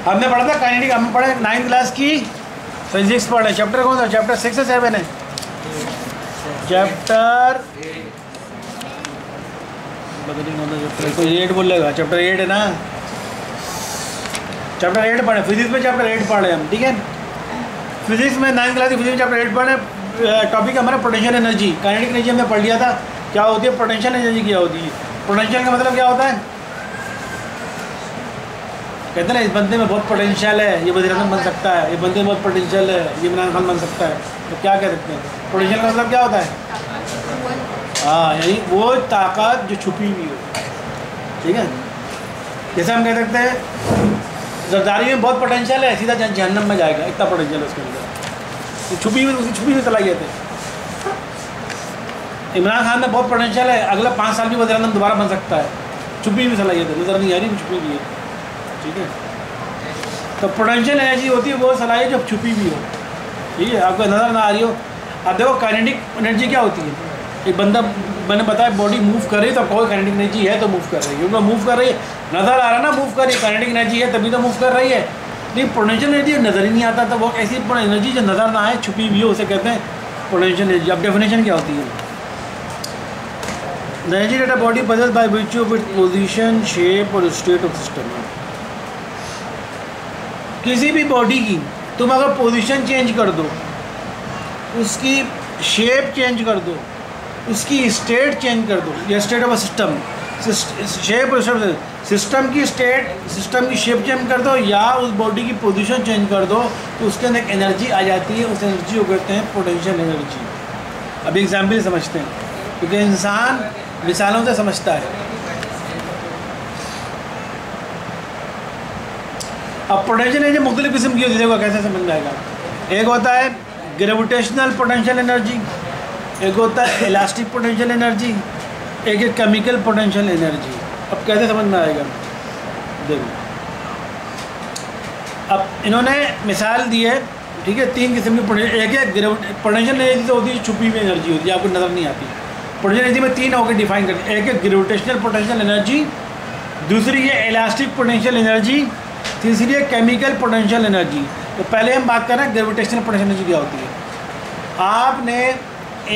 हमने पढ़ा था काइनेटिक, हम पढ़े 9th क्लास की फिजिक्स पढ़े। चैप्टर कौन सा? चैप्टर 6 है 7 है? चैप्टर 8 बोलेगा। चैप्टर 8 है ना? चैप्टर 8 पढ़े फिजिक्स में, चैप्टर 8 पढ़े हम, ठीक है। फिजिक्स में 9th क्लास की फिजिक्स चैप्टर 8 पढ़े। टॉपिक हमारा पोटेंशियल एनर्जी। काइनेटिक एनर्जी हमने पढ़ लिया था, क्या होती है पोटेंशियल एनर्जी, क्या होती है। पोटेंशियल का मतलब क्या होता है? कहते हैं ना इस बंदे में बहुत पोटेंशियल है, ये वज़ीर आज़म बन सकता है, ये बंदे में बहुत पोटेंशियल है, ये इमरान खान बन सकता है। तो क्या कह सकते हैं? पोटेंशियल का मतलब क्या होता है? हाँ, यही वो ताकत जो छुपी हुई हो, ठीक है। जैसे हम कह सकते हैं जरदारी में बहुत पोटेंशियल है, सीधा जहन्नम में जाएगा, इतना पोटेंशियल है उसके अंदर, तो छुपी हुई सलाहियत है। इमरान खान में बहुत पोटेंशियल है, अगला 5 साल भी वज़ीर आज़म दोबारा बन सकता है, छुपी हुई सलाहियत है, नज़र नहीं आ रही, छुपी हुई है, ठीक है। तो पोटेंशियल एनर्जी होती है वो सलाहियत जो छुपी हुई हो, ठीक है, आपको नज़र ना आ रही हो। अब देखो काइनेटिक एनर्जी क्या होती है? एक बंदा, मैंने बताया बॉडी मूव कर रही है तो कोई काइनेटिक एनर्जी है तो मूव कर रही है, क्योंकि मूव कर रही है, नज़र आ रहा है ना मूव कर रही है, काइनेटिक एनर्जी है तभी तो मूव कर रही है। लेकिन पोटेंशियल एनर्जी नज़र ही नहीं आता, तो वो ऐसी एनर्जी जो नज़र ना आए, छुपी हुई हो, उसे कहते हैं पोटेंशियल एनर्जी। अब डेफिनेशन क्या होती है? The energy that a body possess by virtue of its position, shape और स्टेट ऑफ सिस्टम। किसी भी बॉडी की तुम अगर पोजीशन चेंज कर दो, उसकी शेप चेंज कर दो, उसकी स्टेट चेंज कर दो, या state of a system, shape और सिस्टम की स्टेट, सिस्टम की शेप चेंज कर दो, या उस बॉडी की पोजीशन चेंज कर दो, तो उसके अंदर एक एनर्जी आ जाती है, उस एनर्जी को कहते हैं पोटेंशियल एनर्जी। अब एग्जाम्पल समझते हैं, क्योंकि इंसान मिसालों से समझता है। अब पोटेंशियल एनर्जी मुख्तलिफ किस्म की होती है, देखो कैसे समझ में आएगा। एक होता है ग्रेविटेशनल पोटेंशियल एनर्जी, एक होता है इलास्टिक पोटेंशियल एनर्जी, एक है केमिकल पोटेंशियल एनर्जी। अब कैसे समझ में आएगा? देखो, अब इन्होंने मिसाल दी है, ठीक है, 3 किस्म की पोटेंशियल। एक है पोटेंशियल एनर्जी तो होती है छुपी हुई एनर्जी होती है, आपको नज़र नहीं आती। पोटेंशियल एनर्जी में 3 होकर डिफाइन करते हैं। एक है ग्रेविटेशनल पोटेंशियल एनर्जी, दूसरी है इलास्टिक पोटेंशियल एनर्जी, तीसरी है केमिकल पोटेंशियल एनर्जी। तो पहले हम बात कर रहे हैं ग्रेविटेशनल पोटेंशियल एनर्जी क्या होती है। आपने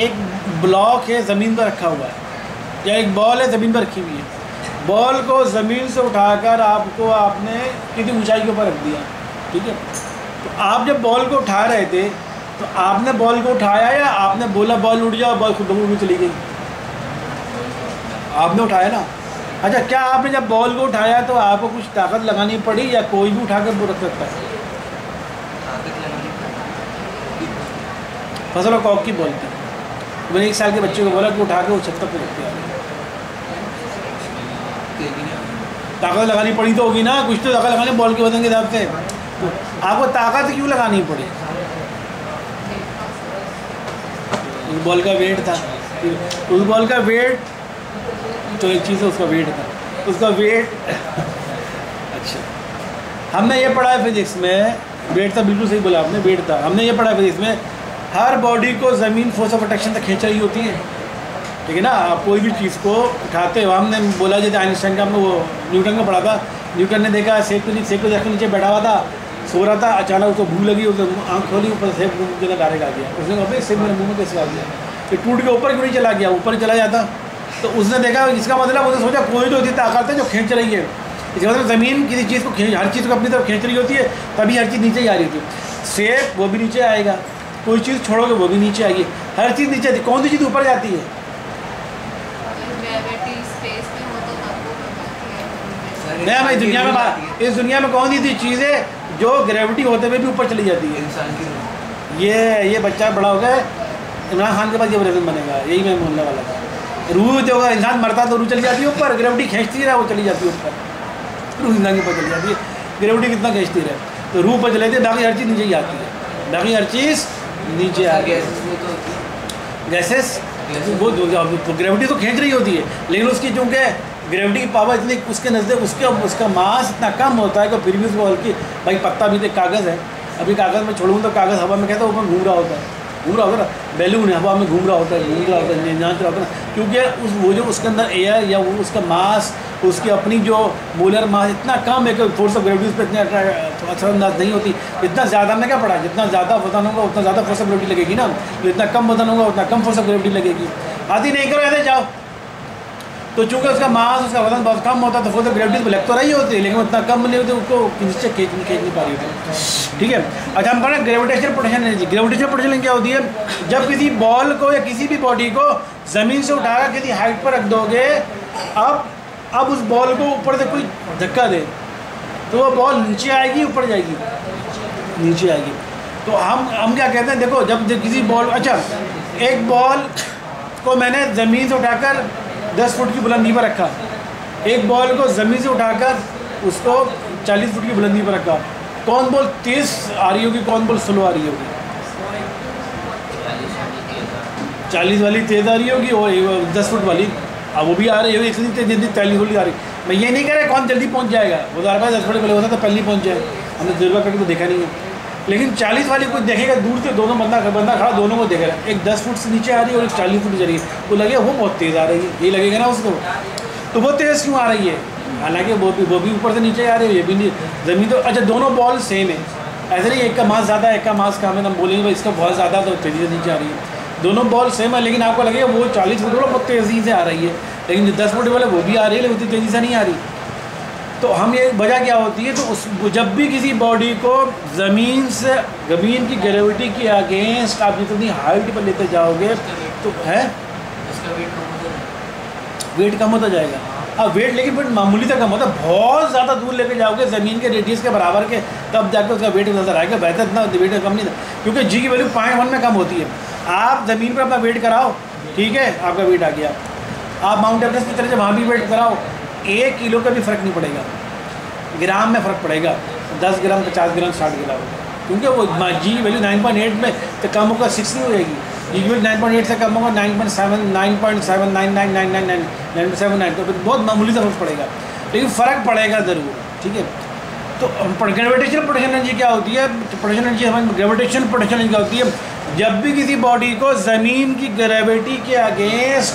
एक ब्लॉक है ज़मीन पर रखा हुआ है, या एक बॉल है ज़मीन पर रखी हुई है, बॉल को ज़मीन से उठाकर आपने कितनी ऊंचाई के ऊपर रख दिया, ठीक है। तो आप जब बॉल को उठा रहे थे तो आपने बॉल को उठाया या आपने बोला बॉल उड़ जाओ, बॉल खुद उड़ में चली गई? आपने उठाया ना। अच्छा, क्या आपने जब बॉल को उठाया तो आपको कुछ ताकत लगानी पड़ी, या कोई भी उठाकर वो रख सकता है? फसल और कॉक की बॉल थी, मैंने 1 साल के बच्चे को बोला कि उठा के वो छत पर रखते हैं। ताकत लगानी पड़ी तो होगी ना, कुछ तो ताकत लगानी बॉल के वजन के हिसाब से। तो आपको ताकत क्यों लगानी पड़ी? उस बॉल का वेट था, उस बॉल का वेट तो एक चीज़ है, उसका वेट था, उसका वेट अच्छा, हमने ये पढ़ा है फिजिक्स में, वेट था, बिल्कुल सही बोला आपने, वेट था। हमने ये पढ़ा है फिजिक्स में, हर बॉडी को ज़मीन फोर्स ऑफ अट्रैक्शन तक खींच रही होती है, ठीक है ना। आप कोई भी चीज़ को उठाते हो, हमने बोला जैसे आइंस्टाइन का, हमने वो न्यूटन का पढ़ा था। न्यूटन ने देखा सेब के नीचे बैठा हुआ था, सो रहा था, अचानक उसको भूख लगी, उसने आँख खोली, ऊपर सेब के अंदर डायरेक्ट आ गया। उसने कहा भाई सेब मेरे मुँह में कैसे आ गया? ये टूट के ऊपर क्यों नहीं चला गया? ऊपर चला जाता। तो उसने देखा, इसका मतलब उसने सोचा कोई तो होती ताकत है जो खींच रही है। इसका मतलब ज़मीन किसी चीज़ को हर चीज़ को अपनी तरफ खींच रही होती है, तभी हर चीज़ नीचे ही आ रही थी। सेब वो भी नीचे आएगा, कोई चीज़ छोड़ोगे वो भी नीचे आएगी, हर चीज़ नीचे आती। कौन सी चीज़ ऊपर जाती है? नहीं, हमारी दुनिया में बात, इस दुनिया में कौन सी चीज़ है जो ग्रेविटी होते हुए भी ऊपर चली जाती है? इंसान की ये बच्चा बड़ा हो गया, इमरान खान के पास ये वज़न बनेगा, यही मैं बोलने वाला था। रूह जो होगा, इंसान मरता तो रूह चली जाती है ऊपर, ग्रेविटी खींचती रहा, वो चली जाती है ऊपर, रूह इंसान के ऊपर चली जाती है। ग्रेविटी कितना खींचती रहे तो रूह पर चले जाती है, बाकी हर चीज़ नीचे ही आती है, बाकी हर चीज़ नीचे आ गई। गैसेस वो ग्रेविटी तो खींच रही होती है, लेकिन उसकी चूँकि ग्रेविटी की पावर इतनी, उसके नज़दीक उसका मास इतना कम होता है कि फिर भी उसको हल्की, भाई पत्ता भी तो कागज़ है, अभी कागज़ में छोड़ूँ तो कागज़ हवा में कहता है ऊपर घूम रहा होता है, ना, बैलून है हवा में घूम रहा होता है, नाच रहा होता है, क्योंकि वो जो उसके अंदर एयर या वो उसका मास, उसकी अपनी जो मोलर मास इतना कम है कि फोर्स ऑफ ग्रेविटी उस पर इतना तो असरअंदाज नहीं होती। इतना ज़्यादा हमने क्या पढ़ा, जितना ज़्यादा वजन होगा उतना ज़्यादा फोर्स ऑफ ग्रेविटी लगेगी ना, जितना कम वजन होगा उतना कम फोर्स ऑफ ग्रेविटी लगेगी। आदि नहीं करो ऐसे जाओ, तो चूँकि उसका मास, उसका वजन बहुत कम होता है तो फोर्स ऑफ ग्रेविटी लग तो रही होती है, लेकिन उतना कम नहीं होती, उसको नीचे खींच नहीं पा रही होती। ठीक है, अच्छा हम पढ़ें gravitational potential energy. Gravitational potential क्या होती है, जब किसी बॉल को या किसी भी बॉडी को ज़मीन से उठाकर किसी हाइट पर रख दोगे, अब उस बॉल को ऊपर से कोई धक्का दे तो वो बॉल नीचे आएगी ऊपर जाएगी, नीचे आएगी। तो हम क्या कहते हैं, देखो जब किसी बॉल, अच्छा एक बॉल को मैंने ज़मीन से उठाकर 10 फुट की बुलंदी पर रखा, एक बॉल को ज़मीन से उठाकर उसको 40 फुट की बुलंदी पर रखा, कौन बॉल तेज़ आ रही होगी, कौन बॉल स्लो आ रही होगी? 40 वाली तेज़ आ रही होगी और 10 फुट वाली अब वो भी आ रही है, इतनी तेज़ जल्दी 40 वाली आ रही। मैं ये नहीं कह रहा कौन जल्दी पहुंच जाएगा, वो 10 फुट वाले होता तो पहले पहुंच जाए, हमने तजुर्बा करके तो देखा नहीं है। लेकिन 40 वाली कोई देखेगा दूर से, दोनों बंदा खड़ा दोनों को देखेगा, एक 10 फुट से नीचे आ रही है और एक 40 फुट जा रही है, वो लगेगा वो बहुत तेज़ आ रही है, ये लगेगा ना उसको, तो वो तेज़ क्यों आ रही है? हालांकि वो भी ऊपर से नीचे आ रही है, ये भी नहीं ज़मीन तो। अच्छा दोनों बॉल सेम है, ऐसे नहीं एक का मास ज़्यादा है एक का मास कम है, हम बोलेंगे भाई इसका बहुत ज़्यादा तो तेज़ी से नीचे आ रही है। दोनों बॉल सेम है, लेकिन आपको लगेगा वो 40 फुट वाला बहुत तेज़ी से आ रही है, लेकिन जो 10 फुट वाला वो भी आ रही है लेकिन उतनी तेज़ी से नहीं आ रही। तो हम ये वजह क्या होती है, तो उस जब भी किसी बॉडी को ज़मीन की ग्रेविटी के अगेंस्ट आप जितनी हाइट पर लेते जाओगे तो है वेट कम होता जाएगा। अब वेट लेकिन वेट मामूली तक कम होता है, बहुत ज़्यादा दूर लेके जाओगे ज़मीन के रेडियस के बराबर के, तब जाकर उसका वेट नजर आएगा। बेहतर इतना वेट कम नहीं था, क्योंकि जी की वैल्यू 0.1 में कम होती है। आप ज़मीन पर अपना वेट कराओ, ठीक है, आपका वेट आ गया। आप माउंट एवरेस्ट की तरह जब वहाँ भी वेट कराओ, 1 किलो का भी फ़र्क नहीं पड़ेगा, ग्राम में फ़र्क पड़ेगा, 10 ग्राम 50 ग्राम 60 ग्राम, क्योंकि वो जी वैल्यू 9.8 में तो कम होगा 6 नहीं हो जाएगी, जी वैल्यू 9.8 से कम होगा 9.7 9.7 तो बहुत मामूली सा फर्क पड़ेगा, लेकिन फ़र्क पड़ेगा ज़रूर। ठीक है, तो ग्रेविटेशनल पोटेंशियल एनर्जी क्या होती है, पोटेंशियल एनर्जी हमारी ग्रेविटेशनल पोटेंशियल एनर्जी क्या होती है, जब भी किसी बॉडी को ज़मीन की ग्रेविटी के अगेंस्ट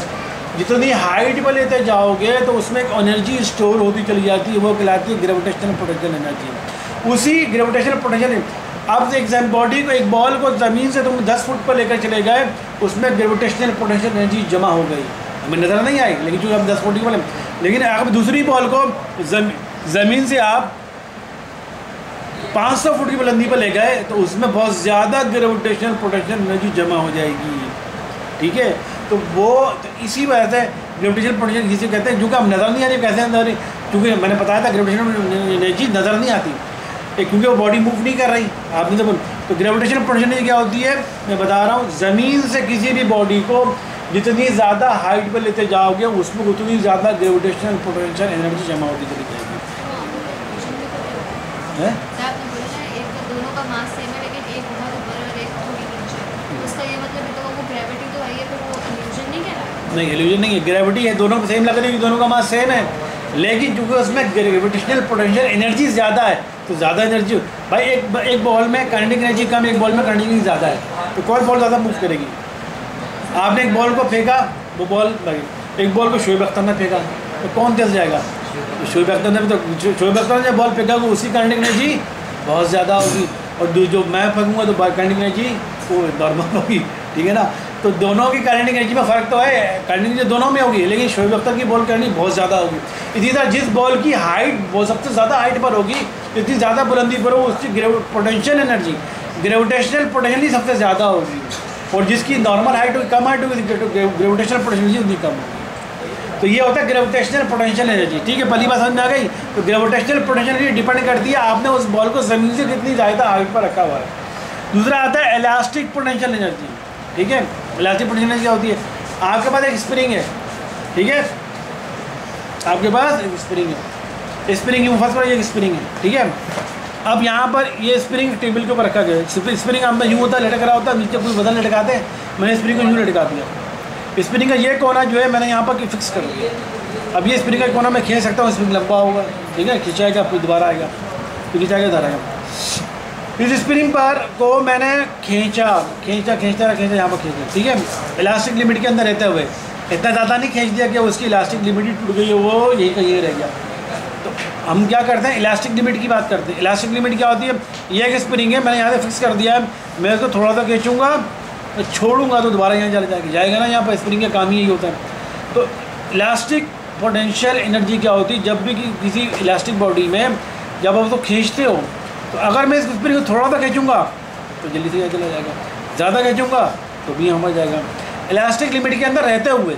जितनी हाइट पर लेते जाओगे तो उसमें एक एनर्जी स्टोर होती चली जाती है, वो कहलाती है ग्रेविटेशनल पोटेंशियल एनर्जी। उसी ग्रेविटेशनल पोटेंशियल, अब एक बॉडी को, एक बॉल को ज़मीन से तुम 10 फुट पर लेकर चले गए, उसमें ग्रेविटेशनल पोटेंशियल एनर्जी जमा हो गई, हमें नज़र नहीं आई, लेकिन चूँकि अब 10 फुट की बॉल, लेकिन अब दूसरी बॉल को ज़मीन से आप 500 फुट की बुलंदी पर ले गए तो उसमें बहुत ज़्यादा ग्रेविटेशनल पोटेंशियल एनर्जी जमा हो जाएगी। ठीक है, तो वो तो इसी वजह से ग्रेविटेशनल पोटेंशियल जिसे कहते हैं, जो कि हम नज़र नहीं आ रही, कैसे नजर नहीं, क्योंकि मैंने बताया था ग्रेविटेशनल एनर्जी नज़र नहीं आती, क्योंकि वो बॉडी मूव नहीं कर रही, आपने तो ग्रेविटेशनल पोटेंशियल एनर्जी क्या होती है, मैं बता रहा हूँ, ज़मीन से किसी भी बॉडी को जितनी ज़्यादा हाइट पर लेते जाओगे उसमें उतनी ज़्यादा ग्रेविटेशनल पोटेंशियल एनर्जी जमा होती चली जाएगी। नहीं, इल्यूजन नहीं है, ग्रेविटी है, दोनों को सेम लग रही है, दोनों का मास सेम है, लेकिन क्योंकि उसमें ग्रेविटेशनल पोटेंशियल एनर्जी ज़्यादा है तो ज़्यादा एनर्जी भाई एक बॉल में काइनेटिक एनर्जी कम, एक बॉल में काइनेटिक एनर्जी ज़्यादा है, तो कौन बॉल ज़्यादा मूव करेगी? आपने एक बॉल को फेंका, वो बॉल एक बॉल को शोएब अख्तर ने फेंका तो कौन तेज जाएगा? तो शोएब अख्तर ने, तो शोएब अख्तर ने जब बॉल फेंका वो उसकी काइनेटिक एनर्जी बहुत ज़्यादा होगी, और जो मैं फेंकूँगा तो काइनेटिक एनर्जी वो नॉर्मल होगी। ठीक है ना, तो दोनों की काइनेटिक एनर्जी में फ़र्क तो है, काइनेटिक एनर्जी दोनों में होगी, लेकिन शोएब अख्तर की बॉल की एनर्जी बहुत ज़्यादा होगी। इसी तरह जिस बॉल की हाइट वो सबसे ज़्यादा हाइट पर होगी, जितनी ज़्यादा बुलंदी पर हो, उसकी पोटेंशियल एनर्जी, ग्रेविटेशनल पोटेंशियल सबसे ज़्यादा होगी, और जिसकी नॉर्मल हाइट होगी, कम हाइट होगी, ग्रेविटेशनल पोटेंशियल उतनी कम होगी। तो ये होता है ग्रेविटेशनल पोटेंशियल एनर्जी। ठीक है, पहली बात समझ में आ गई। तो ग्रेविटेशनल पोटेंशियल एनर्जी डिपेंड करती है आपने उस बॉल को ज़मीन से कितनी ज़्यादा हाइट पर रखा हुआ है। दूसरा आता है इलास्टिक पोटेंशियल एनर्जी। ठीक है, इलास्टिक पोटेंशियल एनर्जी क्या होती है, आपके पास एक स्प्रिंग है, ठीक है, आपके पास एक स्प्रिंग है, स्प्रिंग फर्स्ट पर एक स्प्रिंग है, ठीक है। अब यहाँ पर ये स्प्रिंग टेबल के ऊपर रखा गया है, स्प्रिंग आप में यूँ होता है, लटक रहा होता है, नीचे कोई वजन लटकाते हैं, मैंने स्प्रिंग को यूँ लटका दिया। स्प्रिंग का ये कोना जो है मैंने यहाँ पर फिक्स कर दिया। अब ये स्प्रिंग का कोना मैं खींच सकता हूँ, स्प्रिंग लंबा होगा, ठीक है, खिंचाएगा फिर दोबारा आएगा, फिर खिंचाएगा इधर आएगा। इस स्प्रिंग पर को मैंने खींचा यहाँ पर खींचा, ठीक है, इलास्टिक लिमिट के अंदर रहते हुए इतना ज़्यादा नहीं खींच दिया कि उसकी इलास्टिक लिमिट ही टूट गई है, वो यही का ये रह गया। तो हम क्या करते हैं, इलास्टिक लिमिट की बात करते हैं। इलास्टिक लिमिट क्या होती है, ये एक स्प्रिंग है, मैंने यहाँ से फिक्स कर दिया है, मैं इसको थोड़ा सा खींचूंगा, छोड़ूंगा तो दोबारा यहाँ चला जाएगा ना, यहाँ पर स्प्रिंग का काम ही यही होता है। तो इलास्टिक पोटेंशियल एनर्जी क्या होती है, जब भी किसी इलास्टिक बॉडी में जब आप उसको खींचते हो, तो अगर मैं इस स्प्रिंग को थोड़ा सा खींचूंगा तो जल्दी से यहाँ चला जाएगा, ज़्यादा खींचूंगा तो भी यहाँ पर जाएगा। इलास्टिक लिमिट के अंदर रहते हुए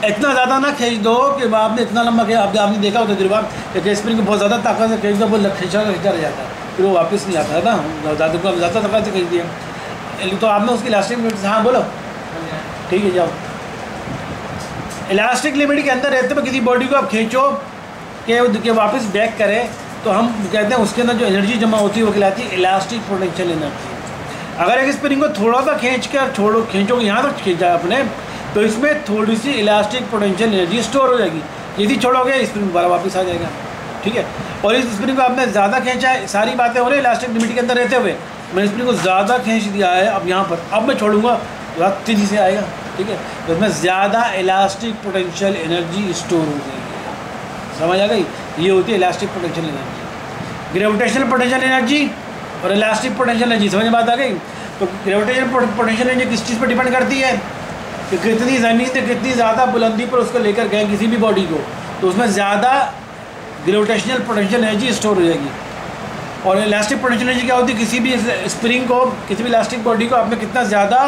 इतना ज़्यादा ना खींच दो कि आपने इतना लंबा किया, आपने देखा होता तजुर्बा कि स्प्रिंग को बहुत ज़्यादा ताकत से खींच दो, वो खींचा रह जाता है, फिर वो वापस नहीं आता है ना, ज़्यादा ताकत से खींच दिया तो आपने उसकी इलास्टिक लिमिट से, हाँ बोलो, ठीक है जाओ। इलास्टिक लिमिट के अंदर रहते हुए किसी बॉडी को आप खींचो कि वापस बैक करे, तो हम कहते हैं उसके अंदर जो एनर्जी जमा होती है वो कहलाती है इलास्टिक पोटेंशियल एनर्जी। अगर एक स्प्रिंग को थोड़ा सा खींच कर खींचोगे यहाँ तक खींचा आपने, तो इसमें थोड़ी सी इलास्टिक पोटेंशियल एनर्जी स्टोर हो जाएगी, यदि छोड़ोगे स्प्रिंग दोबारा वापस आ जाएगा, ठीक है। और इस स्प्रिंग को आपने ज़्यादा खींचा है, सारी बातें हो रही है इलास्टिक लिमिट के अंदर रहते हुए, मैंने स्प्रिंग को ज़्यादा खींच दिया है, अब यहाँ पर अब मैं छोड़ूंगा तो तेज़ी से आएगा, ठीक है, तो इसमें ज़्यादा इलास्टिक पोटेंशियल एनर्जी स्टोर हो गई, समझ आ गई, ये होती है elastic potential energy. Gravitational potential energy और इलास्टिक पोटेंशियल एनर्जी, समझ में बात आ गई। तो ग्रेविटेशनल पोटेंशियल एनर्जी किस चीज़ पर डिपेंड करती है कि कितनी ज़मीन से कितनी ज़्यादा बुलंदी पर उसको लेकर गए किसी भी बॉडी को, तो उसमें ज़्यादा ग्रेविटेशनल पोटेंशियल एनर्जी स्टोर हो जाएगी। और इलास्टिक पोटेंशियल एनर्जी क्या होती है, किसी भी स्प्रिंग को, किसी भी इलास्टिक बॉडी को आपने कितना ज़्यादा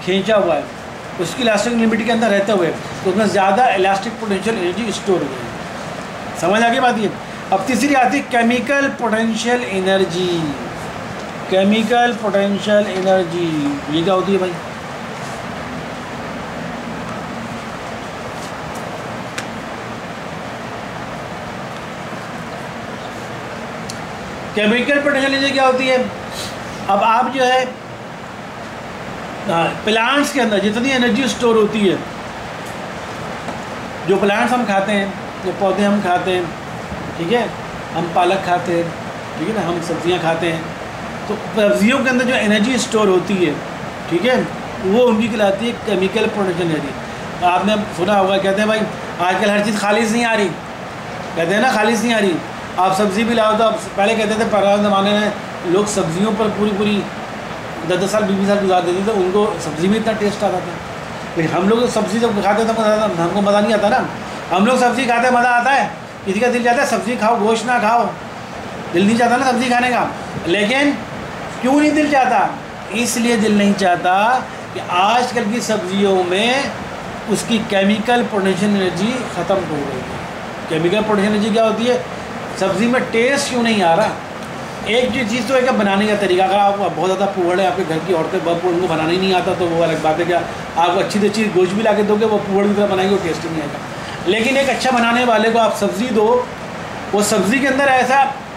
खींचा हुआ है उसकी इलास्टिक लिमिट के अंदर रहते हुए, तो उसमें ज़्यादा इलास्टिक पोटेंशियल एनर्जी स्टोर हो जाएगी, समझ आ गई बात ये। अब तीसरी आती है chemical potential energy. Chemical potential energy ये क्या होती है भाई, केमिकल पोटेंशियल एनर्जी क्या होती है। अब आप जो है प्लांट्स के अंदर जितनी एनर्जी स्टोर होती है, जो प्लांट्स हम खाते हैं, जो पौधे हम खाते हैं, ठीक है, हम पालक खाते हैं, ठीक है ना, हम सब्जियां खाते हैं, तो सब्जियों के अंदर जो एनर्जी स्टोर होती है, ठीक है, वो उनकी कहलाती है केमिकल पोटेंशियल एनर्जी। तो आपने सुना होगा, कहते हैं भाई आजकल हर चीज़ खालिश नहीं आ रही, कहते हैं ना खालिश नहीं आ रही। आप सब्ज़ी भी लाओ तो आप पहले कहते थे, पुराने ज़माने में लोग सब्जियों पर पूरी 10-10 साल 20 साल गुजार देते थे, उनको सब्ज़ी में इतना टेस्ट आता था। लेकिन हम लोग सब्ज़ी जब खाते थे हमको मज़ा नहीं आता ना, हम लोग सब्ज़ी खाते मज़ा आता है, किसी का दिल चाहता है सब्ज़ी खाओ गोश्त ना खाओ, दिल नहीं चाहता ना सब्ज़ी खाने का। लेकिन क्यों नहीं दिल चाहता, इसलिए दिल नहीं चाहता कि आजकल की सब्जियों में उसकी केमिकल पोटेंशियल एनर्जी ख़त्म हो गई है। केमिकल पोटेंशियल एनर्जी क्या होती है, सब्ज़ी में टेस्ट क्यों नहीं आ रहा। एक जो चीज़ तो है क्या बनाने का तरीका, अगर आप बहुत ज़्यादा पुअड़ है, आपके घर की औरतें बहुत उनको बनाना ही नहीं आता, तो वो अलग बात है, क्या आप अच्छी से अच्छी गोश्त भी ला के दोगे, वो पुअड़ की तरह बनाएंगे, वो टेस्ट नहीं आएगा। लेकिन एक अच्छा बनाने वाले को आप सब्ज़ी दो, वो सब्ज़ी के अंदर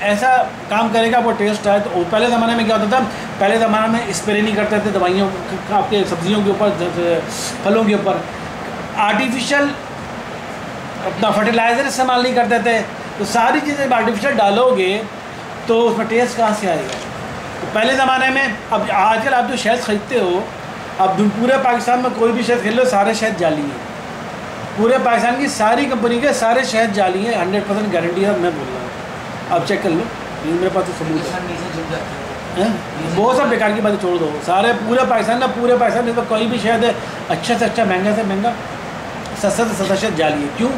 ऐसा काम करेगा, वो टेस्ट आए। तो पहले ज़माने में क्या होता था, पहले ज़माने में स्प्रे नहीं करते थे दवाइयों आपके सब्जियों के ऊपर, फलों के ऊपर, आर्टिफिशियल अपना फर्टिलाइज़र इस्तेमाल नहीं करते थे। तो सारी चीज़ें आर्टिफिशियल डालोगे तो उसमें टेस्ट कहाँ से आएगा। तो पहले ज़माने में, अब आजकल आप जो शहद ख़रीदते हो, अब पूरे पाकिस्तान में कोई भी शहद खरीद लो, सारे शहद जाली हैं। पूरे पाकिस्तान की सारी कंपनी के सारे शहद जाली हैं, 100% गारंटी है, मैं बोल रहा हूँ, आप चेक कर लो, मेरे पास तो सबूत है। बहुत सब बेकार की बातें छोड़ दो, सारे पूरे पाकिस्तान में कोई भी शहद है अच्छा से अच्छा, महंगा से महंगा, सस्ता से सस्ता शहद जाली है। क्यों?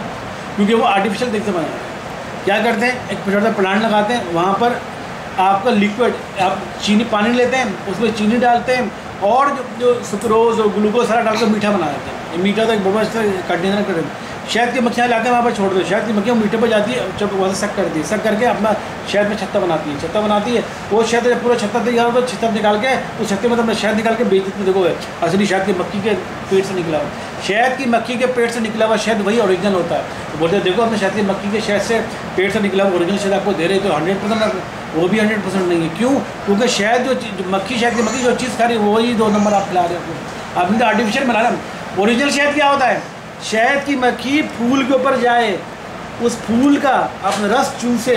क्योंकि वो आर्टिफिशियल देखते बनाते हैं। क्या करते हैं, एक छोटा सा प्लांट लगाते हैं, वहाँ पर आपका लिक्विड, आप चीनी पानी लेते हैं, उसमें चीनी डालते हैं और जो सुक्रोज और ग्लूकोज सारा डालकर मीठा बना देते हैं। ये मीठा तो एक बहुत कंटेनर कर देते हैं, शहद की मक्खियाँ लाते हैं वहाँ पर छोड़ दो, शहद की मक्खियाँ मीठे पर जाती है, जब वहाँ से सक करती है, सक करके अपना शहद में छत्ता बनाती है, वो शहद पूरा छत्ता तैयार होता है, छत्ता निकाल के उस छत्ते में तो अपना शहद निकाल के बेच देते। देखो असली शहद की मक्खी के पेट से निकला हुआ, शहद की मक्खी के पेट से निकला हुआ शहद वही ओरिजिनल होता है। तो बोलते हैं देखो अपने शहद की मक्खी के शहद से पेट से निकला हुआ ओरिजिनल शहद आपको दे रहे, तो 100% वो भी 100% नहीं है। क्यों? क्योंकि शहद जो शहद की मक्खी जो चीज़ खा रही है वही 2 नंबर आप खिला रहे हो, आपने तो आर्टिफिशियल बना रहे। ओरिजिनल शहद क्या होता है, शहद की मक्खी फूल के ऊपर जाए, उस फूल का अपना रस चूसे,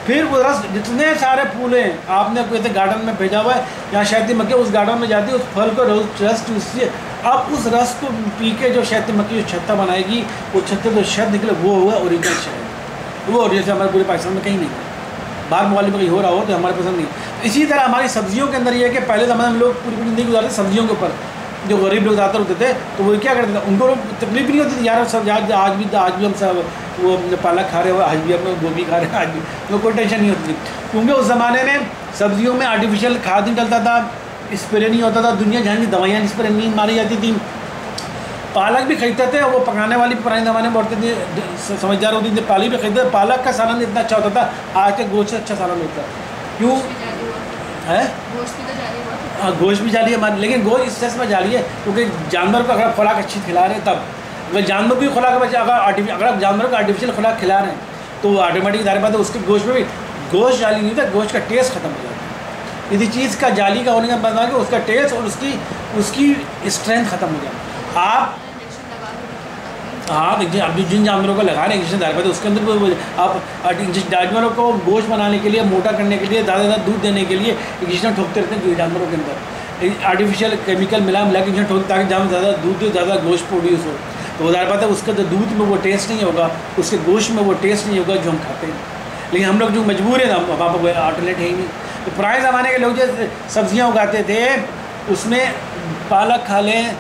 फिर वो रस, जितने सारे फूल हैं आपने कोई गार्डन में भेजा हुआ है, यहाँ शहद की मक्खी उस गार्डन में जाती है, उस फल को रस चूसती है, अब उस रस को पी के जो शहद की मक्खी जो छत्ता बनाएगी, वो छत्ते तो शहद निकले, वो हुआ ओरिजिनल शहद। वो जैसे हमारे पूरे पाकिस्तान में कहीं नहीं है, बाहर मुकाबले में कहीं हो रहा हो तो हमारे पसंद नहीं। इसी तरह हमारी सब्जियों के अंदर ये है कि पहले ज़माने में लोग पूरी ज़िंदगी गुजारते सब्जियों के ऊपर, जो गरीब लोग ज़्यादातर होते थे तो वो क्या करते थे, उनको तकलीफ नहीं होती थी यार सब आज भी हम सब वो पालक खा रहे हो, आज भी हम गोभी खा रहे हैं, आज भी तो कोई टेंशन नहीं होती थी, क्योंकि उस ज़माने में सब्जियों में आर्टिफिशियल खाद नहीं डलता था, स्प्रे नहीं होता था, दुनिया जहाँ की दवाइयाँ स्प्रे नहीं मारी जाती थी। पालक भी खरीदते थे, वो पकाने वाली पुराने ज़माने में औरतें थी समझदार होती थी, पालक भी खरीदते थे। पालक का सालन इतना अच्छा होता था, आज के गोश्त से अच्छा सालन होता है। क्यों है? हाँ गोश्त भी जाली है हमारी, लेकिन गोश्त इस सेंस में जाली है क्योंकि जानवर को अगर खुराक अच्छी खिला रहे हैं तब, अगर जानवर भी खुराक अगर आप जानवर को आर्टिफिशियल खुराक खिला रहे हैं तो ऑटोमेटिक दायरे बात है उसके गोश्त में भी गोश्त जाली नहीं था, गोश्त का टेस्ट खत्म हो जाता है। इसी चीज़ का जाली का होने का मतलब कि उसका टेस्ट और उसकी स्ट्रेंथ खत्म हो जाए। आप हाँ देखिए, आप जिन जानवरों को लगा रहे हैं इंजेक्शन दायरे बात है उसके अंदर आप जानवरों को गोश्त बनाने के लिए, मोटा करने के लिए, ज़्यादा दूध देने के लिए इंजेक्शन ठोकते रहते हैं जानवरों के अंदर, आर्टिफिशियल केमिकल मिला के इंजेक्शन ठोकते ताकि जानवर ज़्यादा दूध दे, ज़्यादा गोश्त प्रोड्यूस हो। तो दायरे बात है उसका जो दूध में वो टेस्ट नहीं होगा, उसके गोश्त में वो टेस्ट नहीं होगा जो हम खाते हैं। लेकिन हम लोग जो मजबूर हैं वहाँ पर अल्टरनेट है ही नहीं। तो पुराने ज़माने के लोग जो सब्जियाँ उगाते थे उसमें पालक खा लें,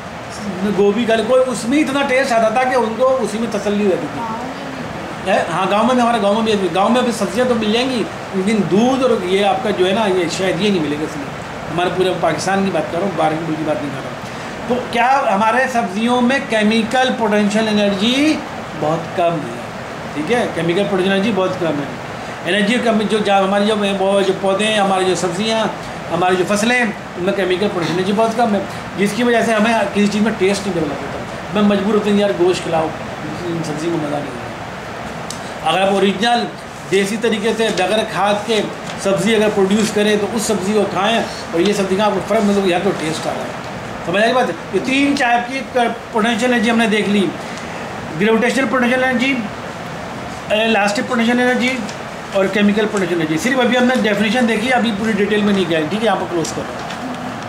गोभी खा लें, कोई उसमें इतना टेस्ट आता था कि उनको उसी में तसल्ली रहती थी। हाँ गांव में हमारे गांव में भी सब्जियाँ तो मिल जाएंगी, लेकिन दूध और ये आपका जो है ना ये शायद ये नहीं मिलेगा इसमें। हमारे पूरे पाकिस्तान की बात कर रहा हूँ, बाहर की बात नहीं कर रहा हूँ। तो क्या हमारे सब्जियों में केमिकल पोटेंशियल एनर्जी बहुत कम है, ठीक है, केमिकल पोटेंशियल एनर्जी बहुत कम है। एनर्जी कम जो हमारी जो पौधे हैं, हमारी जो सब्जियाँ, हमारी जो फसलें, उनमें केमिकल पोटेंशियल एनर्जी बहुत कम है, जिसकी वजह से हमें किसी चीज़ में टेस्ट नहीं डेवलप होता। मैं मजबूर होती हूँ यार गोश्त खिलाओ, सब्ज़ी में मज़ा नहीं आता। अगर आप ओरिजिनल देसी तरीके से बगैर खाद के सब्ज़ी अगर प्रोड्यूस करें तो उस सब्ज़ी को खाएँ और ये सब्ज़ी का आपको फ़र्क मतलब यार तो टेस्ट आ रहा है। समझ आई बात? ये 3 टाइप की पोटेंशियल एनर्जी हमने देख ली, gravitational potential energy, elastic potential energy और केमिकल पोटेंशियल एनर्जी। सिर्फ अभी हमने डेफिनेशन देखी, अभी पूरी डिटेल में नहीं गए, ठीक है, यहाँ पर क्लोज कर रहा हूँ।